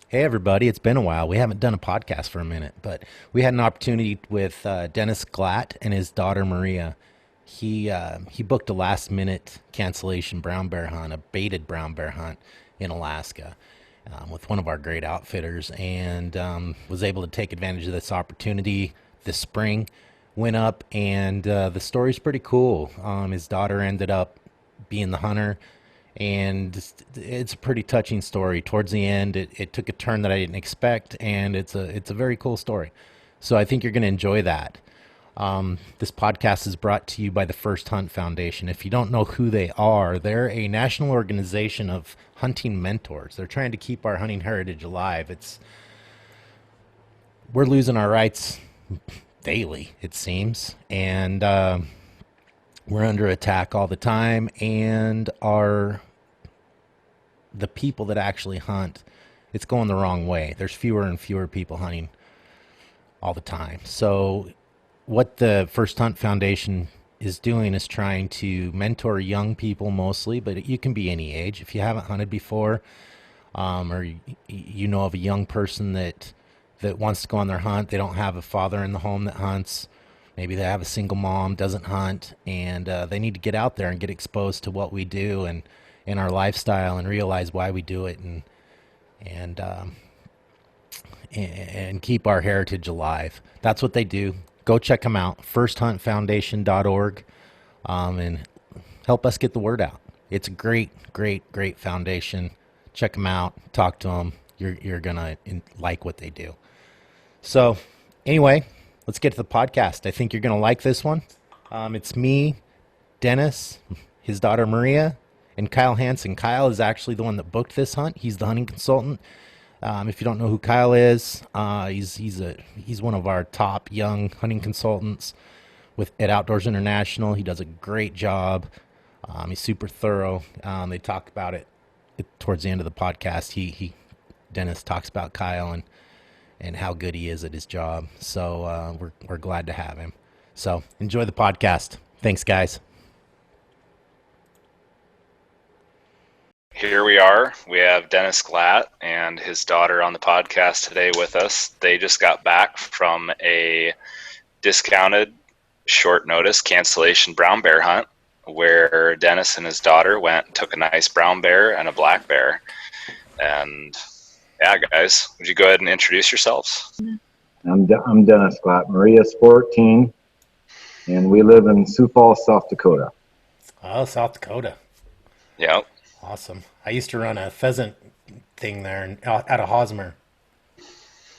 Hey everybody, it's been a while. We haven't done a podcast for a minute, but we had an opportunity with Dennis Glatt and his daughter Maria. He booked a last minute cancellation brown bear hunt, a baited brown bear hunt in Alaska, with one of our great outfitters, and was able to take advantage of this opportunity this spring. Went up, and the story's pretty cool. His daughter ended up being the hunter, and it's a pretty touching story. Towards the end, it took a turn that I didn't expect, and it's a very cool story. So I think you're going to enjoy that. This podcast is brought to you by the First Hunt Foundation. If you don't know who they are, they're a national organization of hunting mentors. They're trying to keep our hunting heritage alive. We're losing our rights daily, it seems, and we're under attack all the time, and the people that actually hunt, it's going the wrong way. There's fewer and fewer people hunting all the time. So what the First Hunt Foundation is doing is trying to mentor young people mostly, but you can be any age. If you haven't hunted before, or you know of a young person that wants to go on their hunt, they don't have a father in the home that hunts. Maybe they have a single mom, doesn't hunt, and they need to get out there and get exposed to what we do and in our lifestyle and realize why we do it, and and keep our heritage alive. That's what they do. Go check them out, firsthuntfoundation.org, and help us get the word out. It's a great, great, great foundation. Check them out. Talk to them. You're gonna like what they do. So, anyway, let's get to the podcast. I think you're gonna like this one. It's me, Dennis, his daughter Maria, and Kyle Hansen. Kyle is actually the one that booked this hunt. He's the hunting consultant. If you don't know who Kyle is, he's one of our top young hunting consultants at Outdoors International. He does a great job. He's super thorough. They talk about it towards the end of the podcast. Dennis talks about Kyle and how good he is at his job. So we're glad to have him. So enjoy the podcast. Thanks, guys. Here we are. We have Dennis Glatt and his daughter on the podcast today with us. They just got back from a discounted short notice cancellation brown bear hunt where Dennis and his daughter went and took a nice brown bear and a black bear. And yeah, guys, would you go ahead and introduce yourselves? I'm Dennis Glatt. Maria's 14, and we live in Sioux Falls, South Dakota. Oh, South Dakota. Yeah. Awesome. I used to run a pheasant thing there out of Hosmer.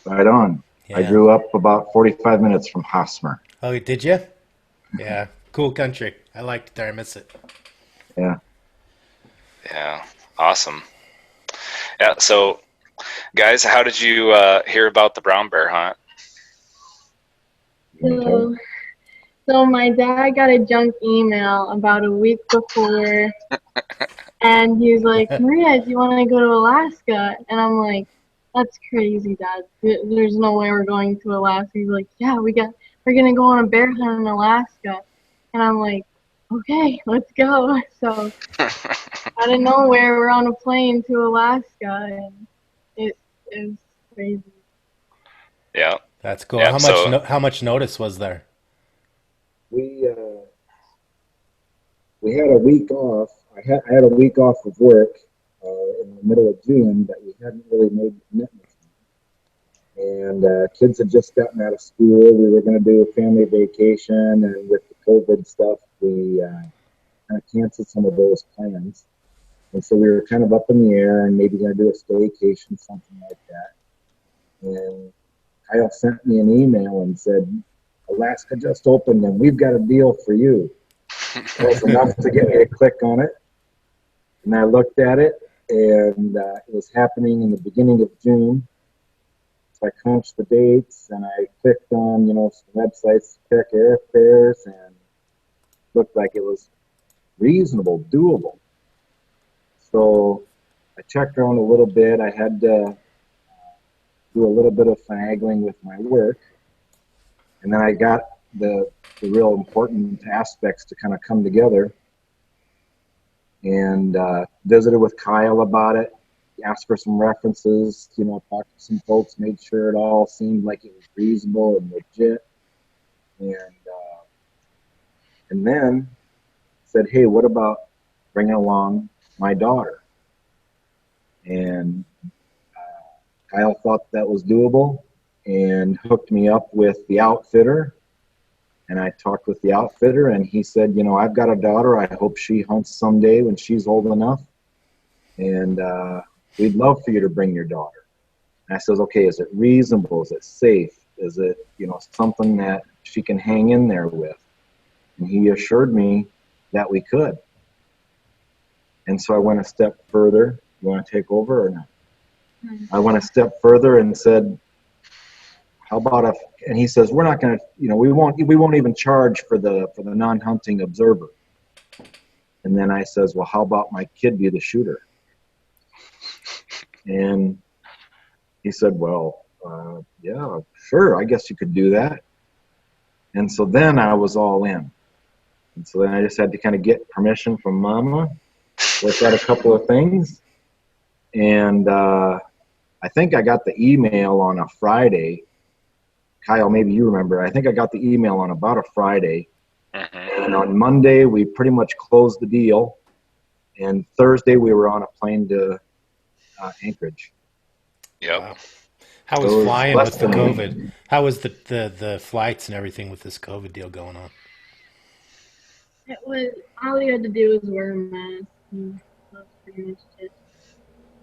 Right on. Yeah. I grew up about 45 minutes from Hosmer. Oh, did you? Yeah. Cool country. I liked it there. I miss it. Yeah. Yeah. Awesome. Yeah. So, guys, how did you hear about the brown bear hunt? So my dad got a junk email about a week before, and he was like, Maria, do you want to go to Alaska? And I'm like, that's crazy, Dad. There's no way we're going to Alaska. He's like, yeah, we're gonna go on a bear hunt in Alaska. And I'm like, okay, let's go. So out of nowhere, we're on a plane to Alaska, and it is crazy. Yeah. That's cool. Yeah, How much notice was there? We had a week off. I had a week off of work in the middle of June that we hadn't really made commitments on. And kids had just gotten out of school. We were going to do a family vacation, and with the COVID stuff, we kind of canceled some of those plans. And so we were kind of up in the air and maybe going to do a staycation, something like that. And Kyle sent me an email and said, Alaska just opened and we've got a deal for you. That was enough to get me to click on it. And I looked at it, and it was happening in the beginning of June. So I crunched the dates, and I clicked on, some websites to check airfares, and looked like it was reasonable, doable. So I checked around a little bit. I had to do a little bit of finagling with my work. And then I got the real important aspects to kind of come together, and visited with Kyle about it. asked for some references, talked to some folks, made sure it all seemed like it was reasonable and legit. And then said, hey, what about bringing along my daughter? And Kyle thought that was doable and hooked me up with the outfitter. And I talked with the outfitter, and he said, I've got a daughter. I hope she hunts someday when she's old enough. And we'd love for you to bring your daughter. And I says, okay, is it reasonable? Is it safe? Is it, something that she can hang in there with? And he assured me that we could. And so I went a step further. You want to take over or not? I went a step further and said, how about and he says, we're not going to, we won't even charge for the non-hunting observer. And then I says, well, how about my kid be the shooter? And he said, well, yeah, sure, I guess you could do that. And so then I was all in. And so then I just had to kind of get permission from Mama, work out a couple of things. And I think I got the email on a Friday. Kyle, maybe you remember. I think I got the email on about a Friday. And on Monday, we pretty much closed the deal. And Thursday, we were on a plane to Anchorage. Yep. Wow. How was flying with the COVID? How was the flights and everything with this COVID deal going on? It was, all you had to do was wear a mask. And that's pretty much it.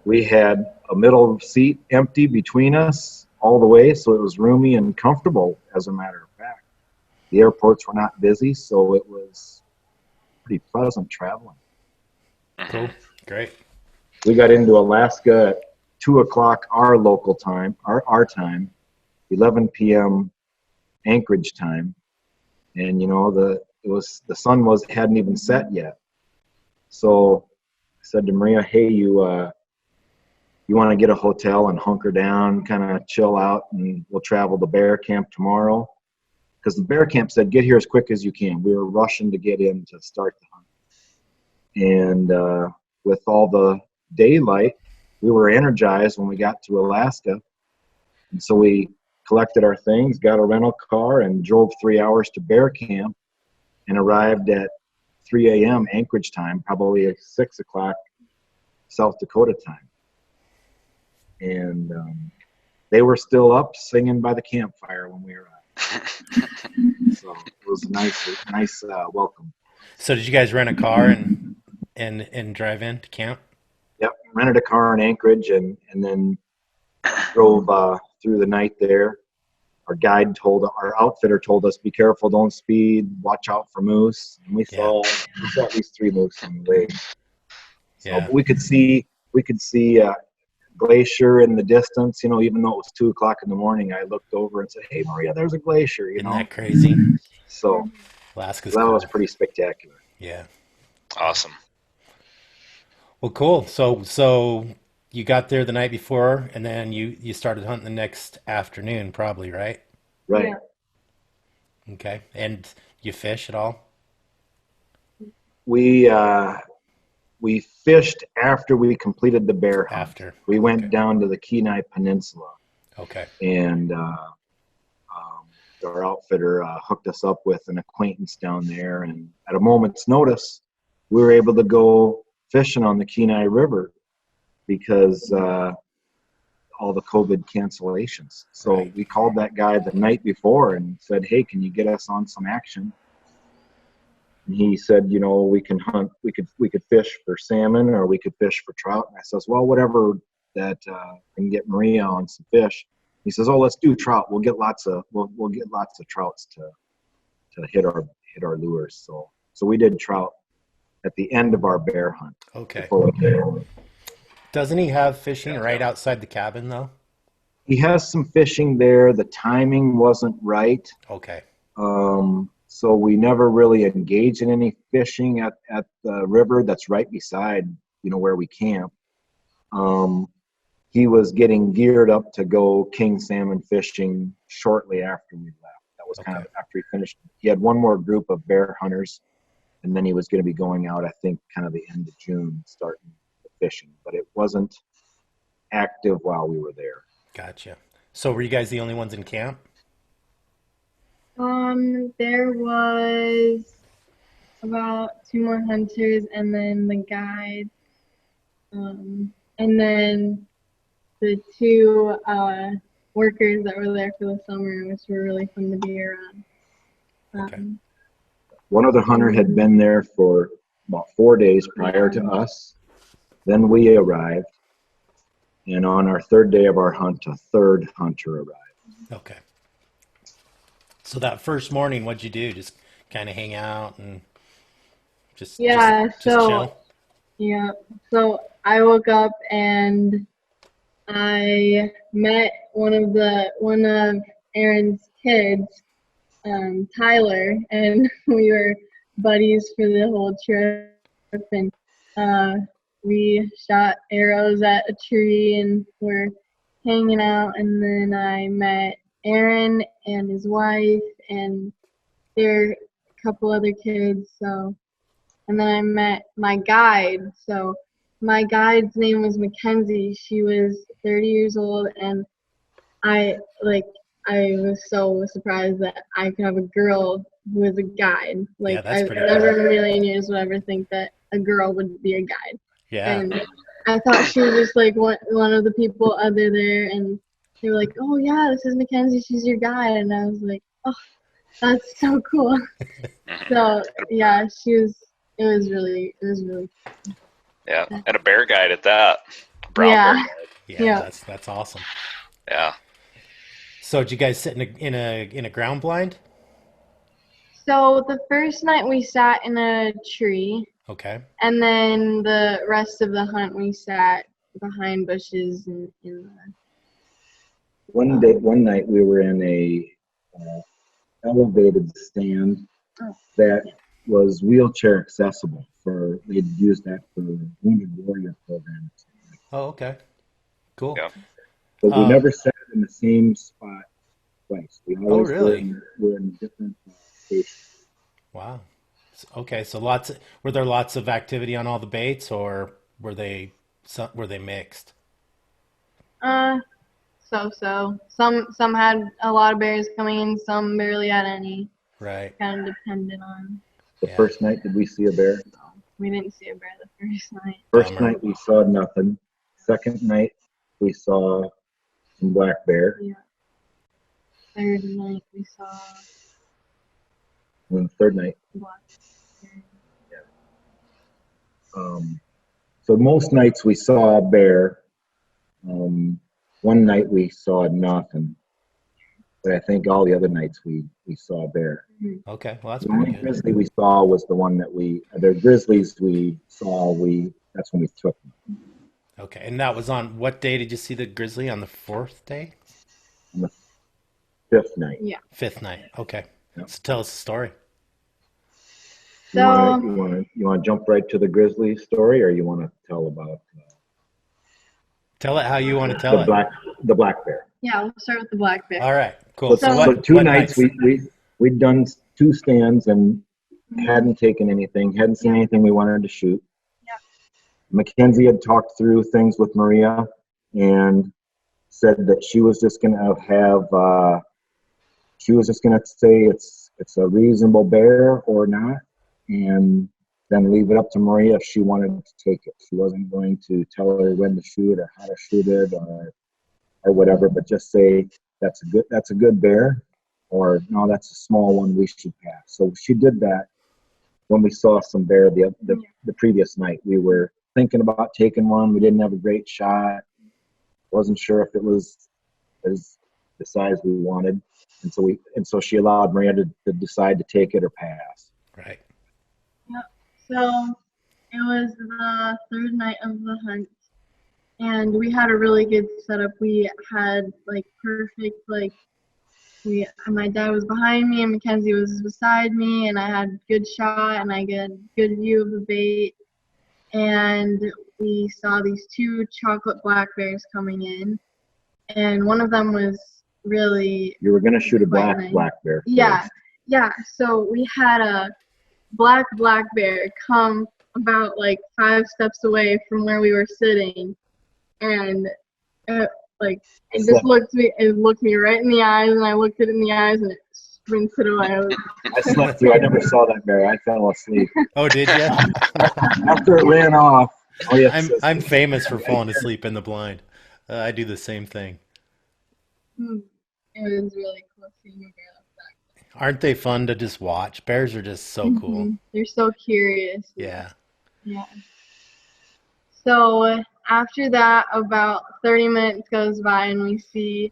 We had a middle seat empty between us all the way, so it was roomy and comfortable, as a matter of fact. The airports were not busy, so it was pretty pleasant traveling. Cool. Great. We got into Alaska at 2 o'clock our local time, our time, 11 p.m. Anchorage time. And, the sun hadn't even set yet. So I said to Maria, hey, you want to get a hotel and hunker down, kind of chill out, and we'll travel to bear camp tomorrow? Because the bear camp said, get here as quick as you can. We were rushing to get in to start the hunt. And with all the daylight, we were energized when we got to Alaska. And so we collected our things, got a rental car, and drove 3 hours to bear camp and arrived at 3 a.m. Anchorage time, probably at 6 o'clock South Dakota time. And they were still up singing by the campfire when we arrived. So it was a nice welcome. So did you guys rent a car and drive in to camp? Yep, rented a car in Anchorage and then drove through the night there. Our outfitter told us, be careful, don't speed, watch out for moose. And we saw at least 3 moose on the way. So Yeah. we could see glacier in the distance, even though it was 2 o'clock in the morning. I looked over and said, hey, Maria, there's a glacier, Isn't that crazy? So Alaska's that cool. was pretty spectacular. Yeah. Awesome. Well, cool. So you got there the night before, and then you started hunting the next afternoon, probably, right? Right. Yeah. Okay. And you fish at all? We fished after we completed the bear hunt. After. We went down to the Kenai Peninsula. Okay. And our outfitter hooked us up with an acquaintance down there. And at a moment's notice, we were able to go fishing on the Kenai River because all the COVID cancellations. So Right. we called that guy the night before and said, hey, can you get us on some action? And he said, we can hunt, we could fish for salmon or we could fish for trout. And I says, well, whatever that can get Maria on some fish. He says, oh, let's do trout. We'll get lots of trouts to hit our lures. So we did trout at the end of our bear hunt. Okay. We Doesn't he have fishing right outside the cabin, though? He has some fishing there. The timing wasn't right. Okay. So we never really engaged in any fishing at the river that's right beside, where we camp. He was getting geared up to go king salmon fishing shortly after we left. That was kind of after he finished. He had one more group of bear hunters, and then he was going to be going out, I think, kind of the end of June, starting the fishing. But it wasn't active while we were there. Gotcha. So were you guys the only ones in camp? There was about 2 more hunters and then the guide, and then the 2 workers that were there for the summer, which were really fun to be around. Okay. One other hunter had been there for about 4 days prior to us. Then we arrived, and on our 3rd day of our hunt, a 3rd hunter arrived. Okay. So that first morning, what'd you do? Just kind of hang out and just chill? Yeah, so I woke up and I met one of Aaron's kids, Tyler, and we were buddies for the whole trip, and we shot arrows at a tree and were hanging out, and then I met Aaron and his wife and a couple other kids, and then I met my guide. So my guide's name was Mackenzie. She was 30 years old, and I was so surprised that I could have a girl who was a guide. Yeah, that's I've pretty never cool. in a million years would ever think that a girl would be a guide. Yeah. And I thought she was just like one of the people other there, and they were like, "Oh yeah, this is Mackenzie. She's your guide." And I was like, "Oh, that's so cool." So yeah, It was really. Yeah, and a bear guide at that. Brown Yeah. bear guide. Yeah, that's awesome. Yeah. So did you guys sit in a ground blind? So the first night we sat in a tree, Okay. and then the rest of the hunt we sat behind bushes and in the. One night we were in a elevated stand that was wheelchair accessible. They'd used that for wounded warrior programs. Oh, okay. Cool. Yeah. But we never sat in the same spot twice. We always really? were in different stations. Wow. Okay, so were there lots of activity on all the baits, or were they mixed? So. Some had a lot of bears coming in, some barely had any. Right. Kind of depended on. The first night, did we see a bear? We didn't see a bear the first night. First Bummer. night, we saw nothing. Second night, we saw some black bear. Yeah. Third night, we saw And the third night. black bear. So most nights we saw a bear. One night we saw nothing. But I think all the other nights we saw a bear. Okay, well that's The pretty only good. grizzly we saw was the one that the grizzlies we saw, that's when we took them. Okay, and that was on what day did you see the grizzly? On the 4th day? On the 5th night. Yeah. 5th night. Okay. Yep. So tell us the story. So You want to jump right to the grizzly story, or you want to tell about Tell it how you want to tell it. the black bear? yeah, we'll start with the black bear. All right, cool. So 2 nights we'd done 2 stands and hadn't taken anything, hadn't seen anything we wanted to shoot. Yeah. Mackenzie had talked through things with Maria and said that she was just going to say it's a reasonable bear or not, and then leave it up to Maria if she wanted to take it. She wasn't going to tell her when to shoot or how to shoot it or whatever, but just say that's a good bear, or no, that's a small one, we should pass. So she did that. When we saw some bear the previous night, we were thinking about taking one. We didn't have a great shot. Wasn't sure if it was the size we wanted, and so she allowed Maria to decide to take it or pass. Right. Yep. So it was the 3rd night of the hunt, and we had a really good setup. We had perfect my dad was behind me and Mackenzie was beside me, and I had good shot and I got good view of the bait, and we saw these 2 chocolate black bears coming in, and one of them was really. You were going to shoot a black bear. Yeah. So we had a black bear come about 5 steps away from where we were sitting, and Like it just looked me right in the eyes, and I looked it in the eyes, and it sprinted away. I slept through. I never saw that bear. I fell asleep Oh, did you? after it ran off. Oh yes, I'm famous for falling asleep in the blind. I do the same thing. It was really cool seeing a bear like that. Aren't they fun to just watch? Bears are just so cool. They're so curious. Yeah. Yeah. So after that, about 30 minutes goes by, and we see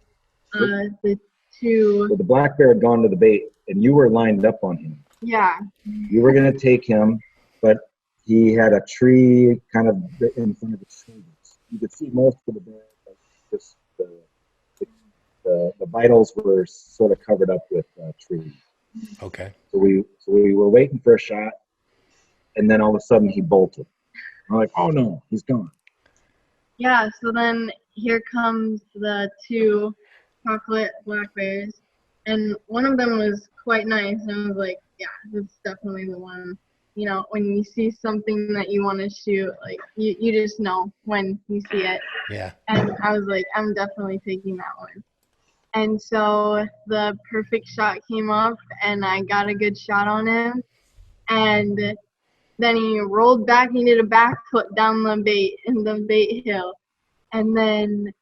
the two. So the black bear had gone to the bait, and you were lined up on him. Yeah. You were going to take him, but he had a tree kind of in front of his shoulders. You could see most of the bear, but just the vitals were sort of covered up with trees. Okay. So we were waiting for a shot, and then all of a sudden he bolted. I'm like, oh no, he's gone. Yeah. So then here comes the two chocolate black bears, and one of them was quite nice, and I was like, yeah, this is definitely the one. You know, when you see something that you want to shoot, like you just know when you see it. Yeah. And I was like, I'm definitely taking that one. And so the perfect shot came up, and I got a good shot on him. And then he rolled back and did a backflip down the bait hill. And then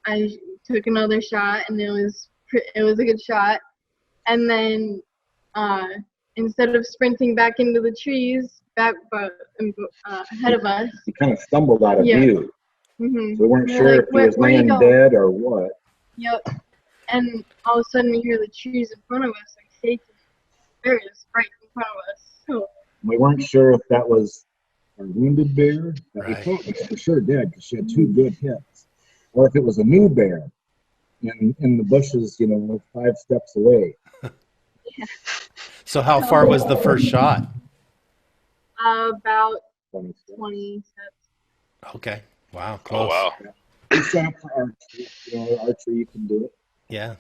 I took another shot, and it was a good shot. And then instead of sprinting back into the trees, ahead of us, He kind of stumbled out of view. Mm-hmm. So we weren't sure if he was laying dead or what. Yep. And all of a sudden we hear the trees in front of us like shaking. Bear is right in front of us. So we weren't sure if that was a wounded bear that we Right. thought was for sure dead because she had two good hits, or if it was a new bear in the bushes, 5 steps away. yeah. So how far was the first shot? About 20 steps. 20 steps. Okay. Wow. Close. Oh, wow. We set up for archery. Archery, you can do it. Yeah.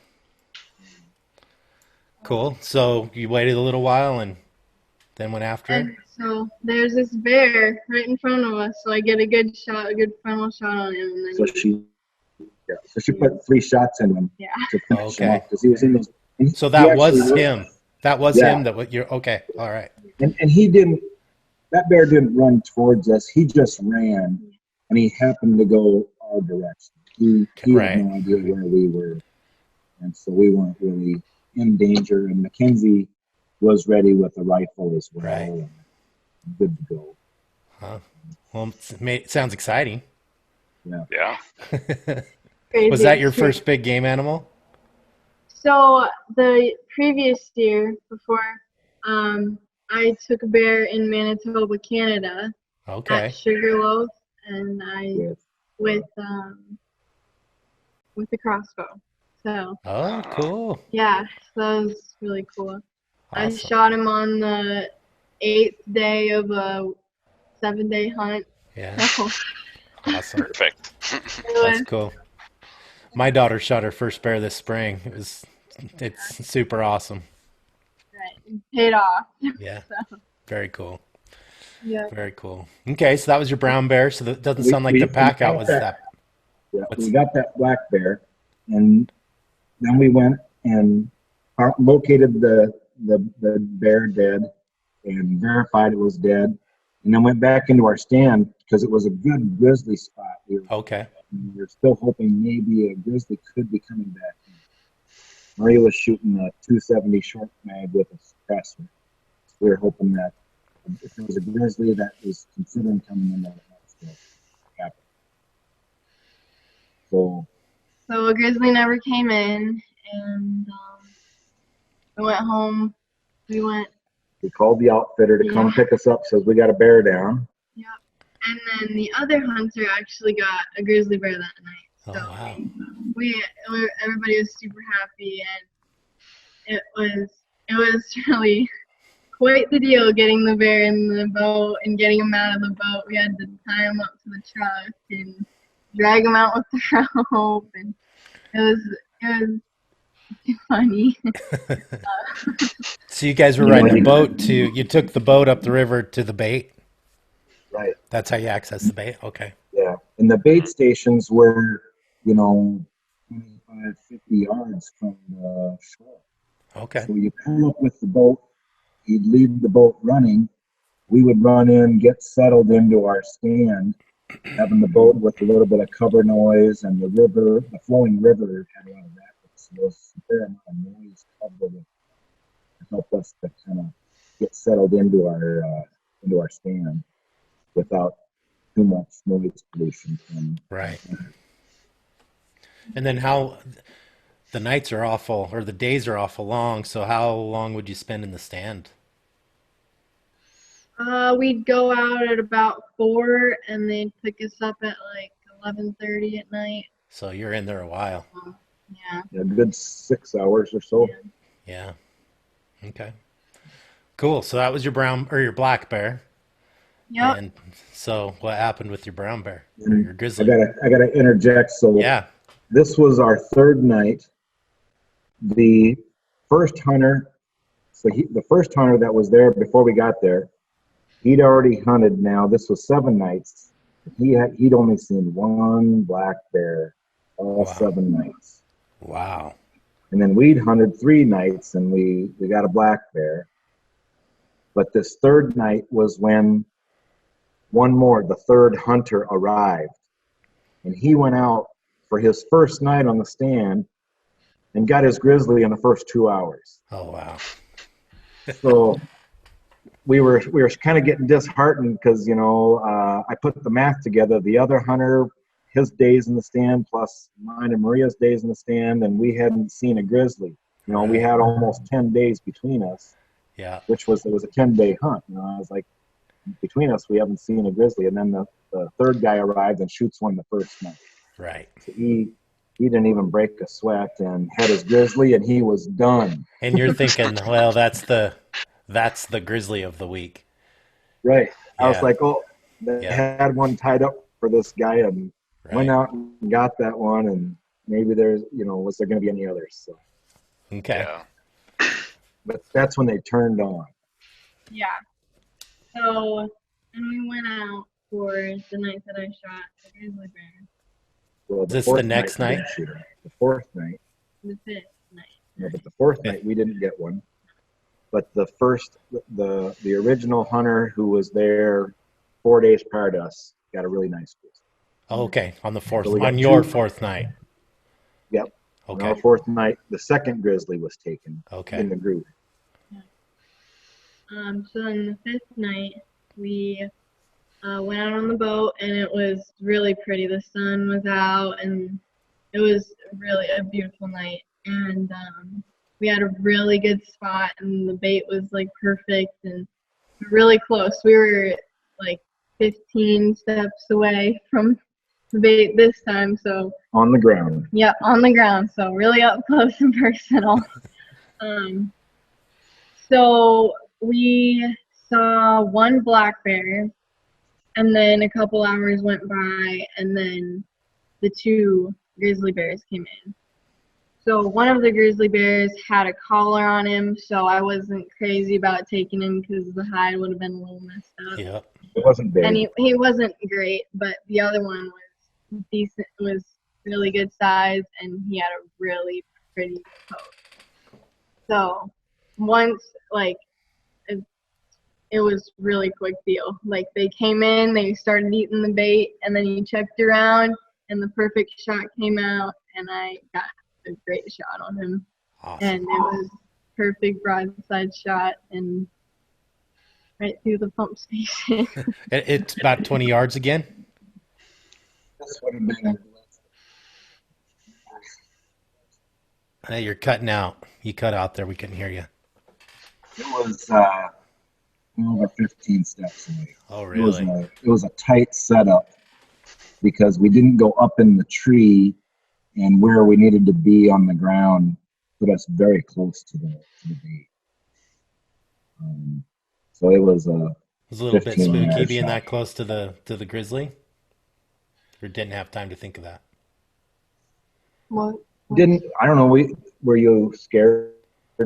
Cool. So you waited a little while and then went after it? And so there's this bear right in front of us, so I get a good final shot on him. And then So she put 3 shots in him Yeah. to finish him Okay. off because he was in those. So that was actually- him. That was Yeah. him. That what you're okay. All right. And he didn't. That bear didn't run towards us. He just ran, and he happened to go our direction. He Right. had no idea where we were, and so we weren't really in danger. And Mackenzie was ready with a rifle as well, Right. and good to go. Huh. Well, it sounds exciting. Yeah. Crazy Was that your experience. first big game animal? So the previous year, before, I took a bear in Manitoba, Canada, Okay. at Sugarloaf, and I With with the crossbow. So Oh, cool. yeah, so that was really cool. I Awesome. shot him on the 8th day of a 7-day hunt. Yeah. So Awesome. Perfect. That's cool. My daughter shot her first bear this spring. It's super awesome. right, it paid off. Yeah. So, Very cool. yeah. Very cool. Okay, so that was your brown bear. So that doesn't sound like We- the we pack out got was that. that. Yeah, What's- we got that black bear, and then we went and located the bear dead and verified it was dead, and then went back into our stand because it was a good grizzly spot. We were still hoping maybe a grizzly could be coming back. Maria was shooting a 270 short mag with a suppressor. We were hoping that if there was a grizzly that was considering coming in, that it might still happen. So a grizzly never came in, and I went home. We called the outfitter to come pick us up, says we got a bear down. Yeah. And then the other hunter actually got a grizzly bear that night. Oh, So wow. everybody was super happy, and it was really quite the deal getting the bear in the boat and getting him out of the boat. We had to tie him up to the truck and drag him out with the rope, and it was funny. So you guys were riding a boat you took the boat up the river to the bait? Right. That's how you access the bait? Okay. Yeah. And the bait stations were, 25, 50 yards from the shore. Okay. So you pull up with the boat, he'd leave the boat running. We would run in, get settled into our stand, having the boat with a little bit of cover noise, and the flowing river had a lot of rapids. So there was a fair amount of noise cover to help us to kind of get settled into our stand without too much noise pollution. Right. And then how the nights are awful, or the days are awful long. So how long would you spend in the stand? We'd go out at about 4, and they'd pick us up at like 11:30 at night. So you're in there a while. Yeah. A good 6 hours or so. Yeah. Okay. Cool. So that was your brown or your black bear. Yep. And so what happened with your brown bear or your I grizzly? gotta interject. So Yeah. this was our third night. The first hunter, the first hunter that was there before we got there, he'd already hunted. Now this was 7 nights. He'd only seen one black bear all Wow. 7 nights. Wow. And then we'd hunted 3 nights, and we got a black bear. But this third night was when the third hunter arrived. And he went out for his first night on the stand and got his grizzly in the first 2 hours. Oh, wow. So we were kind of getting disheartened because, I put the math together. The other hunter, his days in the stand plus mine and Maria's days in the stand, and we hadn't seen a grizzly. We had almost 10 days between us. Yeah. It was a 10-day hunt. I was like, between us, we haven't seen a grizzly. And then the third guy arrived and shoots one the first night. Right. So he didn't even break a sweat and had his grizzly, and he was done. And you're thinking, well, that's the grizzly of the week. Right. I was Yeah. like, they had one tied up for this guy, and went out and got that one, and maybe was there going to be any others? So. Okay. Yeah. But that's when they turned on. Yeah. So, and we went out for the night that I shot the grizzly bear. Well, Is this the next we night? didn't shoot him. The fourth night. The 5th night. No, but the fourth night we didn't get one. But the first, the original hunter who was there 4 days prior to us got a really nice grizzly. Oh, okay. On the fourth, So we got on your 2. fourth night. Yep. Okay. On our fourth night, the second grizzly was taken Okay. in the group. So on the 5th night, we went out on the boat, and it was really pretty. The sun was out, and it was really a beautiful night. And we had a really good spot, and the bait was like perfect and really close. We were like 15 steps away from the bait this time. So On the ground. yeah, on the ground. So really up close and personal. So we saw one black bear, and then a couple hours went by, and then the 2 grizzly bears came in. So one of the grizzly bears had a collar on him, so I wasn't crazy about taking him because the hide would have been a little messed up. Yeah. It wasn't big. And he wasn't great, but the other one was decent, was really good size, and he had a really pretty coat. So once, it was really quick deal. Like, they came in, they started eating the bait, and then he checked around, and the perfect shot came out, and I got a great shot on him. Awesome. And it was perfect broadside shot, and right through the pump station. It's about 20 yards again. This would have been Hey, you're cutting out. You cut out there. We couldn't hear you. It was over 15 steps away. Oh, really? It was a tight setup because we didn't go up in the tree, and where we needed to be on the ground put us very close to the bait. So it was It was a little bit 15 spooky yard being shot. that close to the grizzly. Or didn't have time to think of that. What? I don't know, were you scared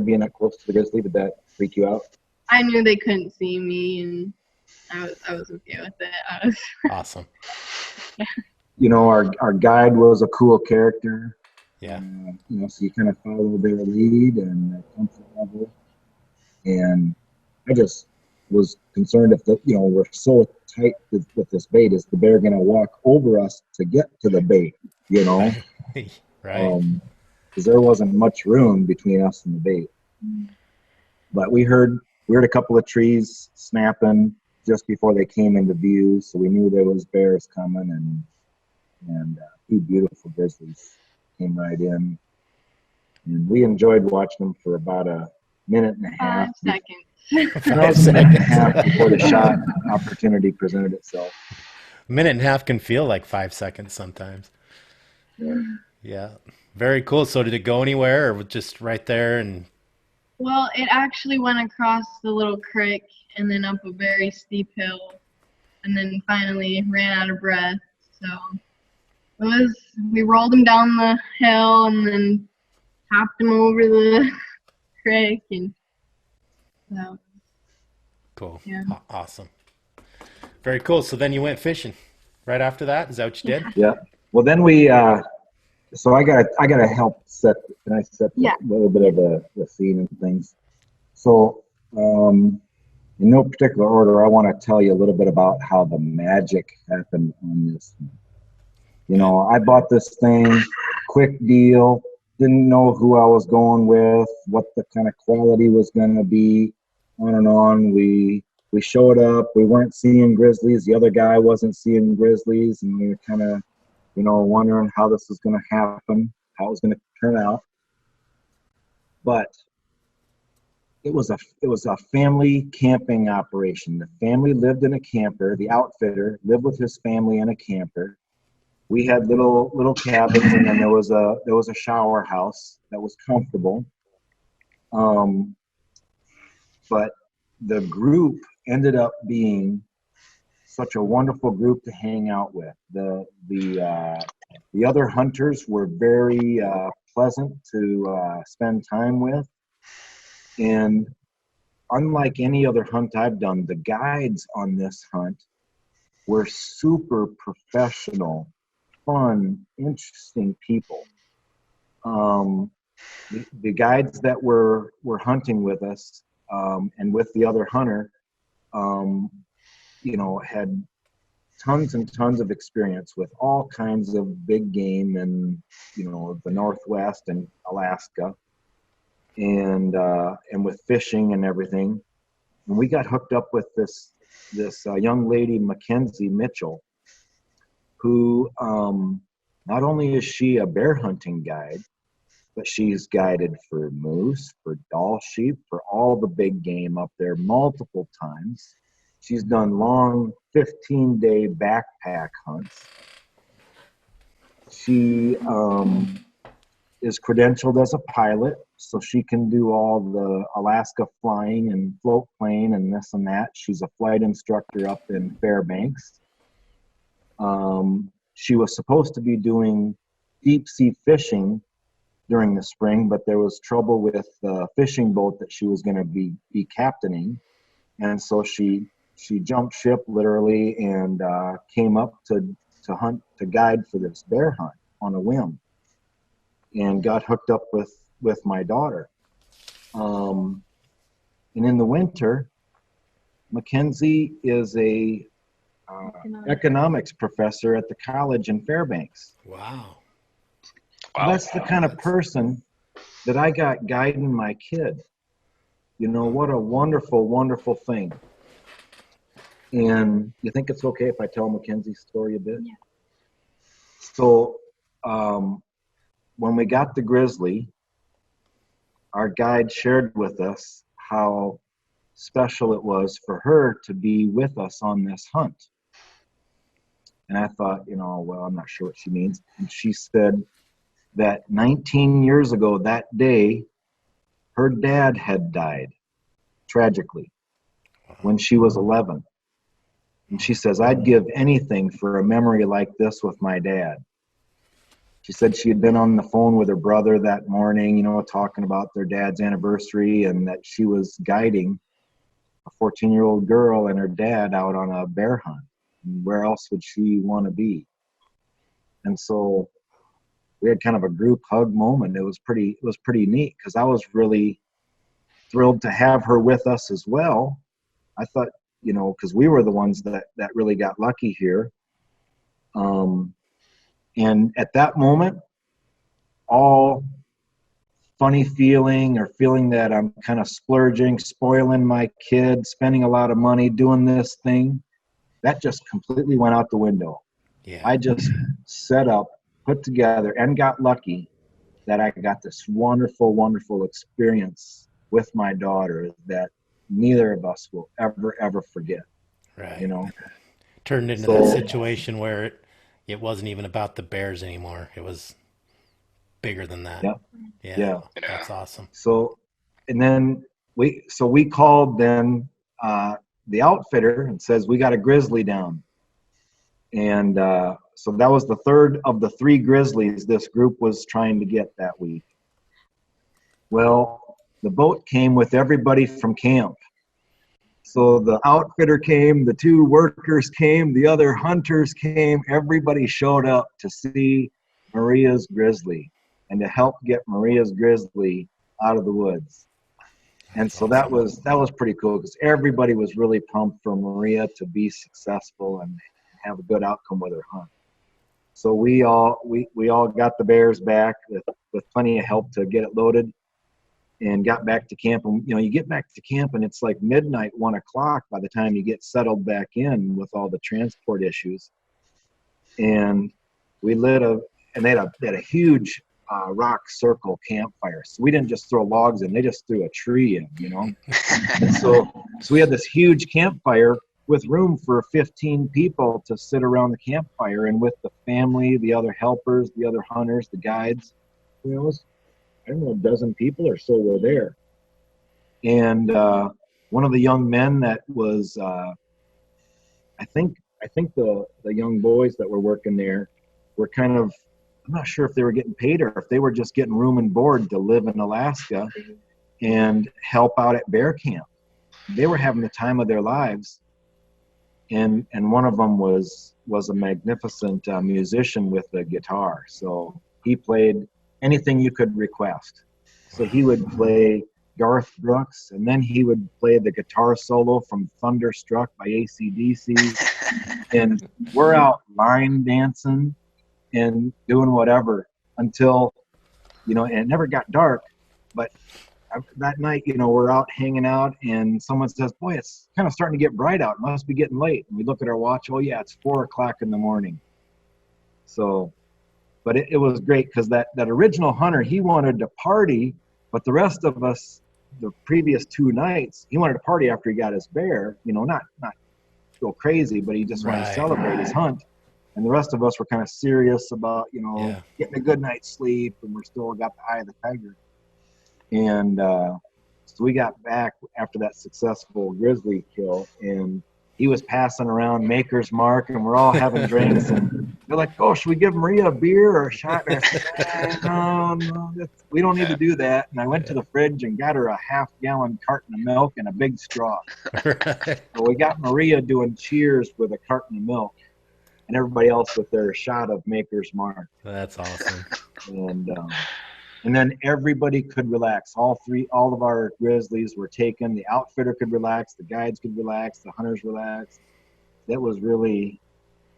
being that close to the grizzly? Did that freak you out? I knew they couldn't see me, and I was okay with it. Awesome. our guide was a cool character. Yeah. So you kind of follow their lead and their comfort level. And I just was concerned if we're so tight with this bait, is the bear going to walk over us to get to the bait? Right. Because there wasn't much room between us and the bait. But we heard a couple of trees snapping just before they came into view, so we knew there was bears coming, and two beautiful grizzlies came right in, and we enjoyed watching them for about a minute and a half. 5 seconds. Five A minute and a seconds. half before the shot opportunity presented itself. A minute and a half can feel like 5 seconds sometimes. Yeah. Yeah. Very cool. So did it go anywhere, or just right there? And Well, it actually went across the little creek and then up a very steep hill, and then finally ran out of breath. So we rolled him down the hill and then hopped him over the creek, and so cool. Yeah. Awesome. Very cool. So then you went fishing right after that? Is that what you did? Yeah. Well, then we. So I gotta help set. Can I set Yeah. a little bit of the scene and things? So, in no particular order, I want to tell you a little bit about how the magic happened on this. I bought this thing, quick deal. Didn't know who I was going with, what the kind of quality was going to be. On and on. We showed up. We weren't seeing grizzlies. The other guy wasn't seeing grizzlies, and we were kind of, wondering how this was going to happen, how it was going to turn out. But it was a family camping operation. The family lived in a camper. The outfitter lived with his family in a camper. We had little cabins, and then there was a shower house that was comfortable. But the group ended up being such a wonderful group to hang out with. The other hunters were very pleasant to spend time with, and unlike any other hunt I've done, the guides on this hunt were super professional, fun, interesting people. The guides that were hunting with us and with the other hunter, had tons and tons of experience with all kinds of big game in, the Northwest and Alaska, and with fishing and everything. And we got hooked up with this young lady, Mackenzie Mitchell, who not only is she a bear hunting guide, but she's guided for moose, for Dall sheep, for all the big game up there multiple times. She's done long 15-day backpack hunts. She is credentialed as a pilot, so she can do all the Alaska flying and float plane and this and that. She's a flight instructor up in Fairbanks. She was supposed to be doing deep sea fishing during the spring, but there was trouble with the fishing boat that she was going to be captaining, and so she jumped ship literally and came up to guide for this bear hunt on a whim, and got hooked up with my daughter. And in the winter, Mackenzie is a economics professor at the college in Fairbanks. Wow. That's the kind of person that I got guiding my kid. What a wonderful, wonderful thing. And you think it's okay if I tell Mackenzie's story a bit? Yeah. So when we got the grizzly, our guide shared with us how special it was for her to be with us on this hunt. And I thought, well, I'm not sure what she means. And she said that 19 years ago that day, her dad had died tragically when she was 11. And she says, I'd give anything for a memory like this with my dad. She said she had been on the phone with her brother that morning, talking about their dad's anniversary, and that she was guiding a 14-year-old girl and her dad out on a bear hunt. And where else would she want to be? And so we had kind of a group hug moment. It was pretty neat because I was really thrilled to have her with us as well. I thought, because we were the ones that really got lucky here. And at that moment, all funny feeling or feeling that I'm kind of splurging, spoiling my kid, spending a lot of money doing this thing, that just completely went out the window. Yeah. I just set up, put together, and got lucky that I got this wonderful, wonderful experience with my daughter that neither of us will ever forget. Right. Turned into So, that situation where it wasn't even about the bears anymore. It was bigger than that. Yeah. That's awesome. So, and then we called then the outfitter and says, we got a grizzly down. And so that was the third of the 3 grizzlies this group was trying to get that week. Well, the boat came with everybody from camp. So the outfitter came, the 2 workers came, the other hunters came, everybody showed up to see Maria's grizzly and to help get Maria's grizzly out of the woods. And so that was pretty cool because everybody was really pumped for Maria to be successful and have a good outcome with her hunt. So we all got the bears back with plenty of help to get it loaded and got back to camp. And you get back to camp and it's like midnight, 1 o'clock by the time you get settled back in with all the transport issues. And we they had a huge rock circle campfire. So we didn't just throw logs in, they just threw a tree in, And so we had this huge campfire with room for 15 people to sit around the campfire, and with the family, the other helpers, the other hunters, the guides, it was, I don't know, a dozen people or so were there. And one of the young men that was, I think the young boys that were working there were kind of, I'm not sure if they were getting paid or if they were just getting room and board to live in Alaska and help out at bear camp. They were having the time of their lives. And one of them was a magnificent musician with a guitar. So he played anything you could request. So he would play Garth Brooks, and then he would play the guitar solo from Thunderstruck by AC/DC. And we're out line dancing and doing whatever until, and it never got dark. But that night, we're out hanging out and someone says, boy, it's kind of starting to get bright out. It must be getting late. And we look at our watch. Oh yeah, it's 4 o'clock in the morning. So, but it was great because that original hunter, he wanted to party, but the rest of us, the previous 2 nights, he wanted to party after he got his bear, not go crazy, but he just wanted to celebrate his hunt. And the rest of us were kind of serious about, getting a good night's sleep, and we're still got the eye of the tiger. And so we got back after that successful grizzly kill, and he was passing around Maker's Mark, and we're all having drinks, and they're like, oh, should we give Maria a beer or a shot? And I said, no, we don't need to do that. And I went to the fridge and got her a half-gallon carton of milk and a big straw. Right. So we got Maria doing cheers with a carton of milk, and everybody else with their shot of Maker's Mark. That's awesome. And then everybody could relax. All of our grizzlies were taken. The outfitter could relax. The guides could relax. The hunters relaxed. That was really,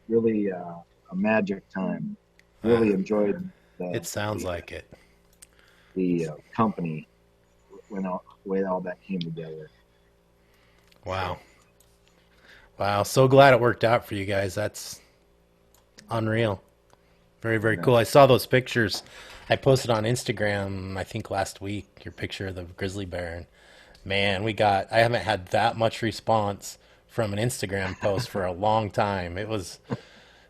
really a magic time. Really enjoyed it sounds like it. The company when the way all that came together. Wow. So glad it worked out for you guys. That's unreal. Very, very cool. I saw those pictures. I posted on Instagram, I think last week, your picture of the grizzly bear. And man, I haven't had that much response from an Instagram post for a long time. It was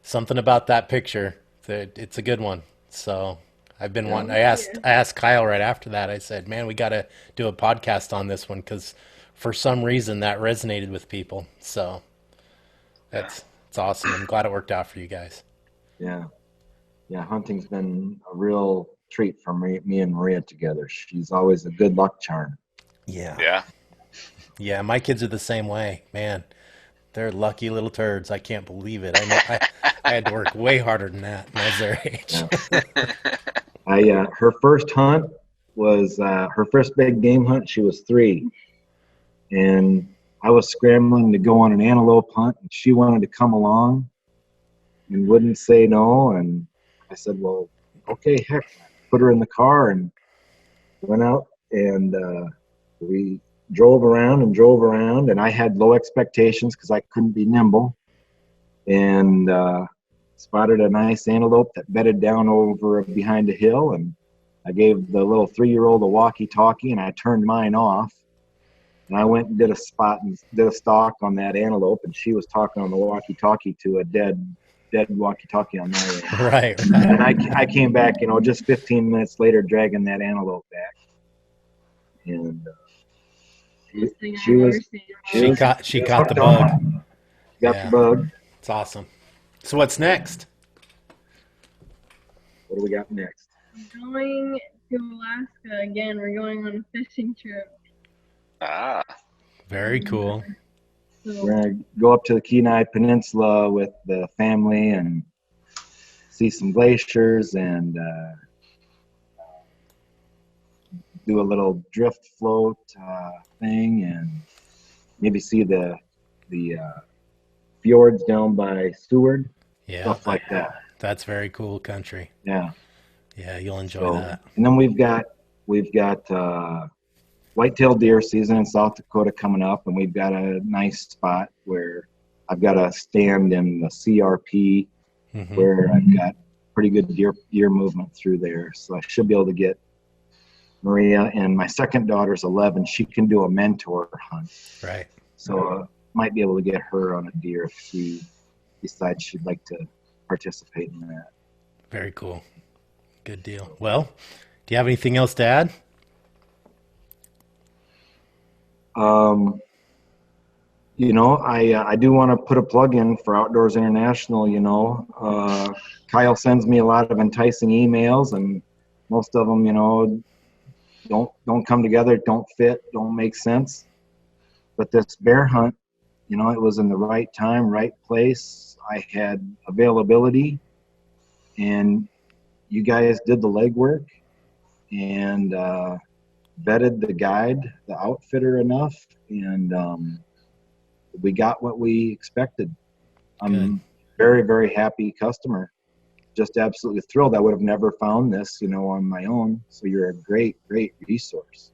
something about that picture. It's a good one. So I've been wanting, I asked Kyle right after that. I said, man, we got to do a podcast on this one because for some reason that resonated with people. So it's awesome. I'm glad it worked out for you guys. Yeah, hunting's been a real treat for me and Maria together. She's always a good luck charm. Yeah, my kids are the same way, man. They're lucky little turds. I can't believe it. I had to work way harder than that when I was their age. Her first hunt was her first big game hunt. She was 3, and I was scrambling to go on an antelope hunt, and she wanted to come along and wouldn't say no. And I said, well, okay, heck, put her in the car and went out, and we drove around, and I had low expectations because I couldn't be nimble, and spotted a nice antelope that bedded down over behind a hill, and I gave the little 3-year-old a walkie-talkie, and I turned mine off, and I went and did a stalk on that antelope, and she was talking on the walkie-talkie to a dead walkie-talkie on my end. Right. And I came back, just 15 minutes later, dragging that antelope back, and she caught the bug. Got the bug. It's awesome. So what's next? What do we got next? We're going to Alaska again. We're going on a fishing trip. Ah. Very cool. We're going to go up to the Kenai Peninsula with the family and see some glaciers and do a little drift float thing, and maybe see the fjords down by Seward. Yeah. Stuff like that. That's very cool country. Yeah. Yeah, you'll enjoy that. And then we've got whitetail deer season in South Dakota coming up, and we've got a nice spot where I've got a stand in the CRP where I've got pretty good deer movement through there. So I should be able to get Maria, and my second daughter's 11. She can do a mentor hunt. Right. So might be able to get her on a deer if she decides she'd like to participate in that. Very cool. Good deal. Well, do you have anything else to add? I do want to put a plug in for Outdoors International. Kyle sends me a lot of enticing emails, and most of them, don't come together, don't fit, don't make sense. But this bear hunt, it was in the right time, right place. I had availability, and you guys did the legwork and vetted the guide, the outfitter enough, and we got what we expected. I'm very, very happy customer. Just absolutely thrilled. I would have never found this, on my own. So you're a great, great resource.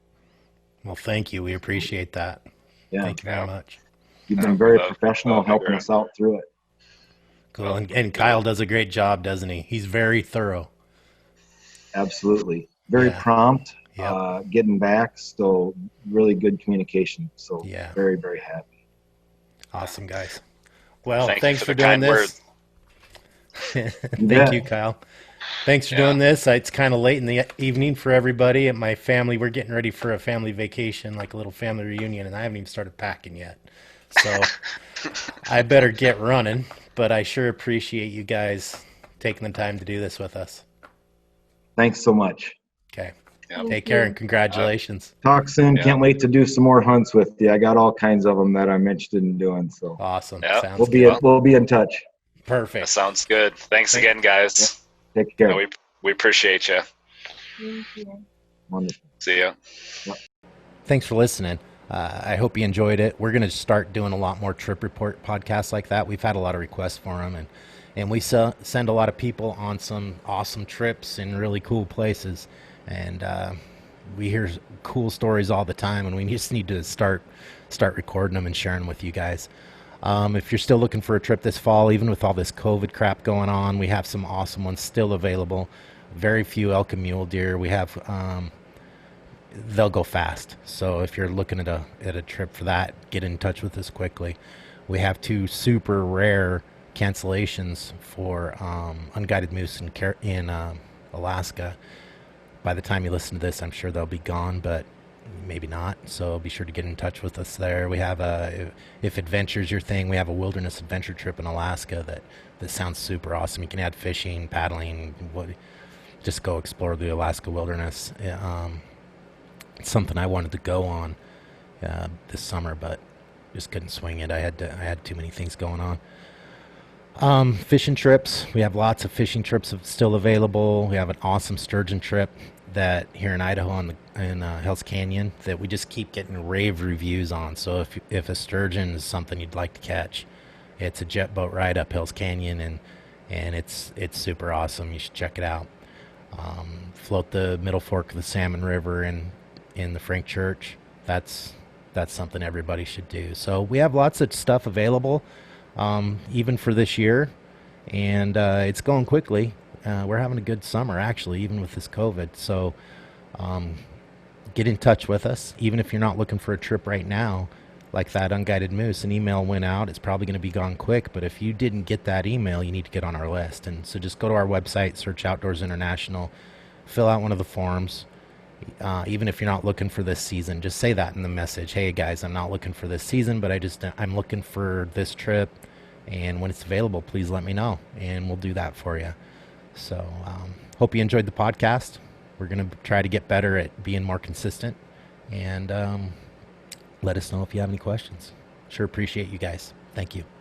Well, thank you. We appreciate that. Yeah. Thank you very much. You've been very professional helping us out through it. Cool. And Kyle does a great job, doesn't he? He's very thorough. Absolutely. Very prompt, getting back. So really good communication. So very, very happy. Awesome, guys. Well, thanks you for doing this. Thank you, Kyle. Thanks for doing this. It's kind of late in the evening for everybody. And my family, we're getting ready for a family vacation, like a little family reunion, and I haven't even started packing yet. So I better get running, but I sure appreciate you guys taking the time to do this with us. Thanks so much. Okay. Yep. Take care and congratulations. Talk soon. Can't wait to do some more hunts with you. I got all kinds of them that I'm interested in doing. So awesome. Yep. We'll be in touch. Perfect. That sounds good. Thanks again, guys. Yeah. Take care. We appreciate you. Thank you. Wonderful. See ya. Yep. Thanks for listening. I hope you enjoyed it. We're going to start doing a lot more trip report podcasts like that. We've had a lot of requests for them, and we send a lot of people on some awesome trips in really cool places. And we hear cool stories all the time, and we just need to start recording them and sharing them with you guys. If you're still looking for a trip this fall, even with all this COVID crap going on, we have some awesome ones still available. Very few elk and mule deer. We have they'll go fast. So if you're looking at a trip for that, get in touch with us quickly. We have 2 super rare cancellations for unguided moose in Alaska. By the time you listen to this, I'm sure they'll be gone, but maybe not. So be sure to get in touch with us there. We have if adventure's your thing, we have a wilderness adventure trip in Alaska that sounds super awesome. You can add fishing, paddling, just go explore the Alaska wilderness. It's something I wanted to go on this summer, but just couldn't swing it. I had too many things going on. Fishing trips. We have lots of fishing trips still available. We have an awesome sturgeon trip that here in Idaho in Hell's Canyon that we just keep getting rave reviews on. So if a sturgeon is something you'd like to catch, it's a jet boat ride up Hell's Canyon, and it's super awesome. You should check it out. Float the Middle Fork of the Salmon River in the Frank Church. That's something everybody should do. So we have lots of stuff available. Even for this year, and it's going quickly. We're having a good summer, actually, even with this COVID. So get in touch with us, even if you're not looking for a trip right now, like that Unguided Moose. An email went out. It's probably going to be gone quick, but if you didn't get that email, you need to get on our list. And so just go to our website, search Outdoors International, fill out one of the forms. Even if you're not looking for this season, just say that in the message. Hey guys, I'm not looking for this season, but I'm looking for this trip, and when it's available, please let me know, and we'll do that for you. So hope you enjoyed the podcast. We're going to try to get better at being more consistent, and let us know if you have any questions. Sure appreciate you guys. Thank you.